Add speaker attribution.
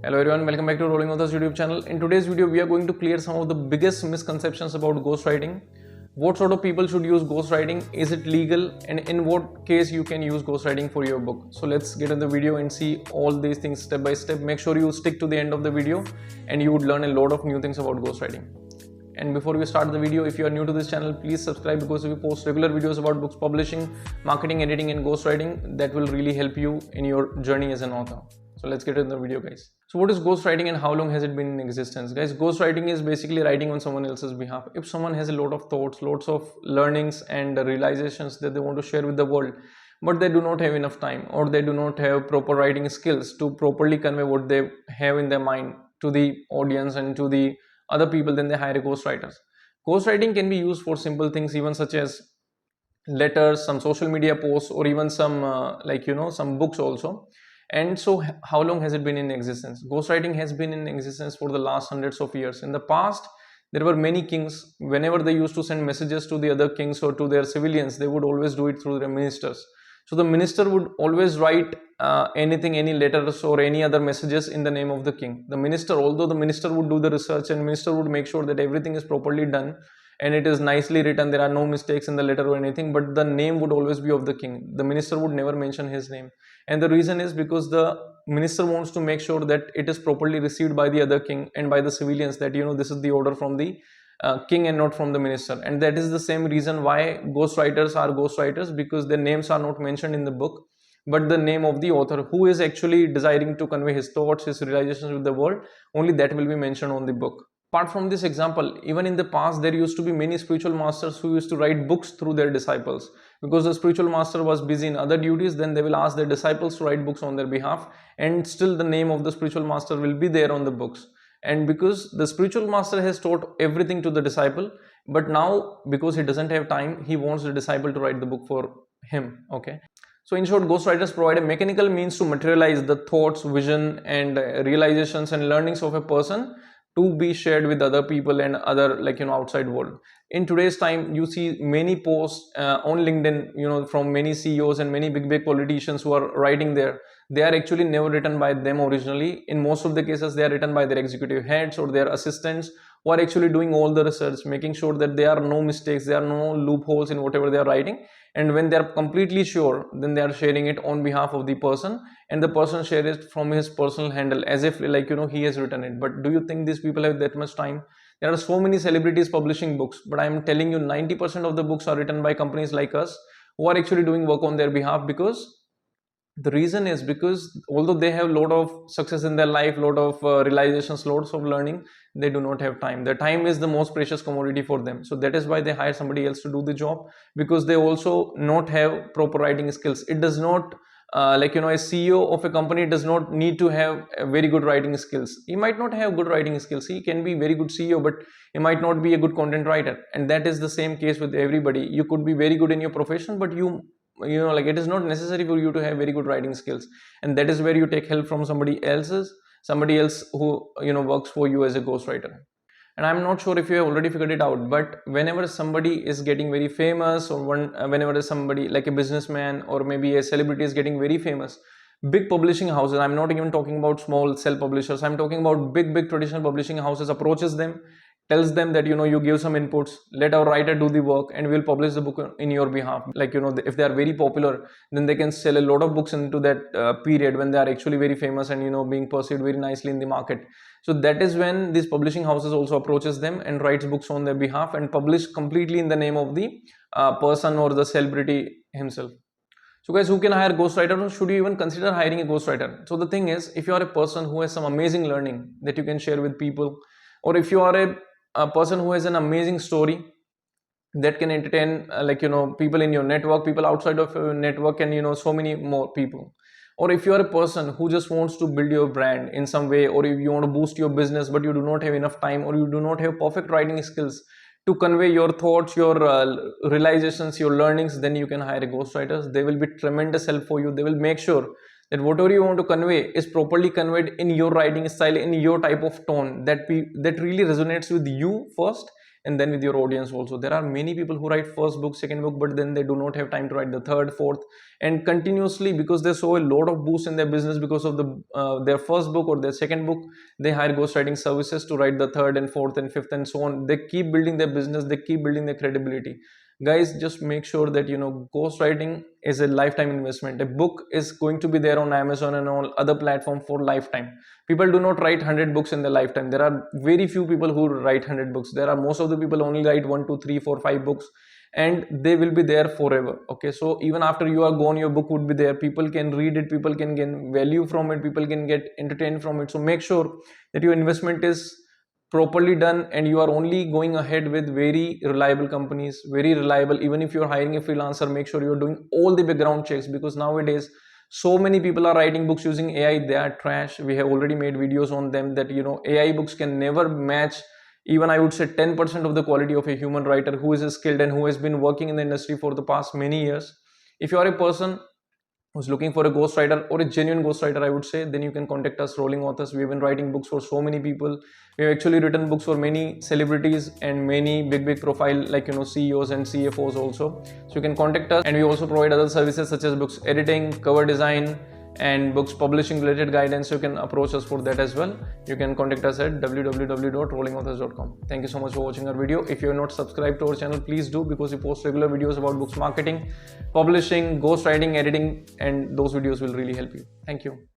Speaker 1: Hello everyone, welcome back to Rolling Authors YouTube channel. In today's video, we are going to clear some of the biggest misconceptions about ghostwriting. What sort of people should use ghostwriting? Is it legal? And in what case you can use ghostwriting for your book? So let's get in the video and see all these things step by step. Make sure you stick to the end of the video and you would learn a lot of new things about ghostwriting. And before we start the video, if you are new to this channel, please subscribe because we post regular videos about books publishing, marketing, editing and ghostwriting that will really help you in your journey as an author. So let's get into the video, guys. So what is ghostwriting and how long has it been in existence? Guys, ghostwriting is basically writing on someone else's behalf. If someone has a lot of thoughts, lots of learnings and realizations that they want to share with the world, but they do not have enough time or they do not have proper writing skills to properly convey what they have in their mind to the audience and to the other people, then they hire a ghostwriter. Ghostwriting can be used for simple things even such as letters, some social media posts, or even some some books also. And so how long has it been in existence? Ghostwriting has been in existence for the last hundreds of years. In the past, there were many kings. Whenever they used to send messages to the other kings or to their civilians, they would always do it through their ministers. So the minister would always write any letters or any other messages in the name of the king. The minister, although the minister would do the research and minister would make sure that everything is properly done and it is nicely written, there are no mistakes in the letter or anything, but the name would always be of the king. The minister would never mention his name. And the reason is because the minister wants to make sure that it is properly received by the other king and by the civilians, that this is the order from the king and not from the minister. And that is the same reason why ghostwriters are ghostwriters, because their names are not mentioned in the book, but the name of the author who is actually desiring to convey his thoughts, his realizations with the world, only that will be mentioned on the book. Apart from this example, even in the past, there used to be many spiritual masters who used to write books through their disciples. Because the spiritual master was busy in other duties, then they will ask their disciples to write books on their behalf, and still the name of the spiritual master will be there on the books. And because the spiritual master has taught everything to the disciple, but now because he doesn't have time, he wants the disciple to write the book for him. Okay. So in short, ghostwriters provide a mechanical means to materialize the thoughts, vision and realizations and learnings of a person to be shared with other people and other outside world. In today's time, you see many posts on LinkedIn, from many CEOs and many big politicians who are writing there. They are actually never written by them originally. In most of the cases, they are written by their executive heads or their assistants who are actually doing all the research, making sure that there are no mistakes, there are no loopholes in whatever they are writing. And when they are completely sure, then they are sharing it on behalf of the person, and the person shares it from his personal handle as if he has written it. But do you think these people have that much time? There are so many celebrities publishing books, but I am telling you 90% of the books are written by companies like us who are actually doing work on their behalf. Because the reason is because although they have a lot of success in their life, lot of realizations, lots of learning, they do not have time. Their time is the most precious commodity for them. So that is why they hire somebody else to do the job, because they also not have proper writing skills. It does not a CEO of a company does not need to have very good writing skills. He might not have good writing skills. He can be very good CEO, but he might not be a good content writer. And that is the same case with everybody. You could be very good in your profession, but it is not necessary for you to have very good writing skills. And that is where you take help from somebody else who works for you as a ghostwriter. And I'm not sure if you have already figured it out, but whenever somebody is getting very famous, or whenever somebody like a businessman or maybe a celebrity is getting very famous, big publishing houses, I'm not even talking about small self-publishers, I'm talking about big traditional publishing houses, approaches them, tells them that you give some inputs, let our writer do the work, and we'll publish the book in your behalf. If they are very popular, then they can sell a lot of books into that period when they are actually very famous and being perceived very nicely in the market. So that is when these publishing houses also approaches them and writes books on their behalf and publish completely in the name of the person or the celebrity himself. So guys, who can hire ghostwriter, or should you even consider hiring a ghostwriter? So the thing is, if you are a person who has some amazing learning that you can share with people, or if you are a person who has an amazing story that can entertain people in your network, people outside of your network, and so many more people. Or if you are a person who just wants to build your brand in some way, or if you want to boost your business but you do not have enough time, or you do not have perfect writing skills to convey your thoughts, your realizations, your learnings, then you can hire a ghostwriter. They will be tremendous help for you. They will make sure that whatever you want to convey is properly conveyed in your writing style, in your type of tone that really resonates with you first, and then with your audience also. There are many people who write first book, second book, but then they do not have time to write the third, fourth, and continuously, because they saw a lot of boost in their business because of their first book or their second book, they hire ghostwriting services to write the third and fourth and fifth and so on. They keep building their business, they keep building their credibility. Guys, just make sure that ghostwriting is a lifetime investment. A book is going to be there on Amazon and all other platform for lifetime. People do not write 100 books in their lifetime. There are very few people who write 100 books. There are most of the people only write 1, 2, 3, 4, 5 books, and they will be there forever. Okay, so even after you are gone, your book would be there. People can read it, people can gain value from it, people can get entertained from it. So make sure that your investment is properly done and you are only going ahead with very reliable companies, very reliable. Even if you're hiring a freelancer, make sure you're doing all the background checks, because nowadays so many people are writing books using AI. They are trash. We have already made videos on them that AI books can never match, even I would say 10% of the quality of a human writer who is skilled and who has been working in the industry for the past many years. If you are a person who's looking for a ghostwriter or a genuine ghostwriter, I would say, then you can contact us, Rolling Authors. We've been writing books for so many people. We've actually written books for many celebrities and many big profile, like CEOs and CFOs also. So you can contact us, and we also provide other services such as books editing, cover design, and books publishing related guidance. So you can approach us for that as well. You can contact us at www.rollingauthors.com. Thank you so much for watching our video. If you are not subscribed to our channel, please do, because we post regular videos about books marketing, publishing, ghostwriting, editing, and those videos will really help you. Thank you.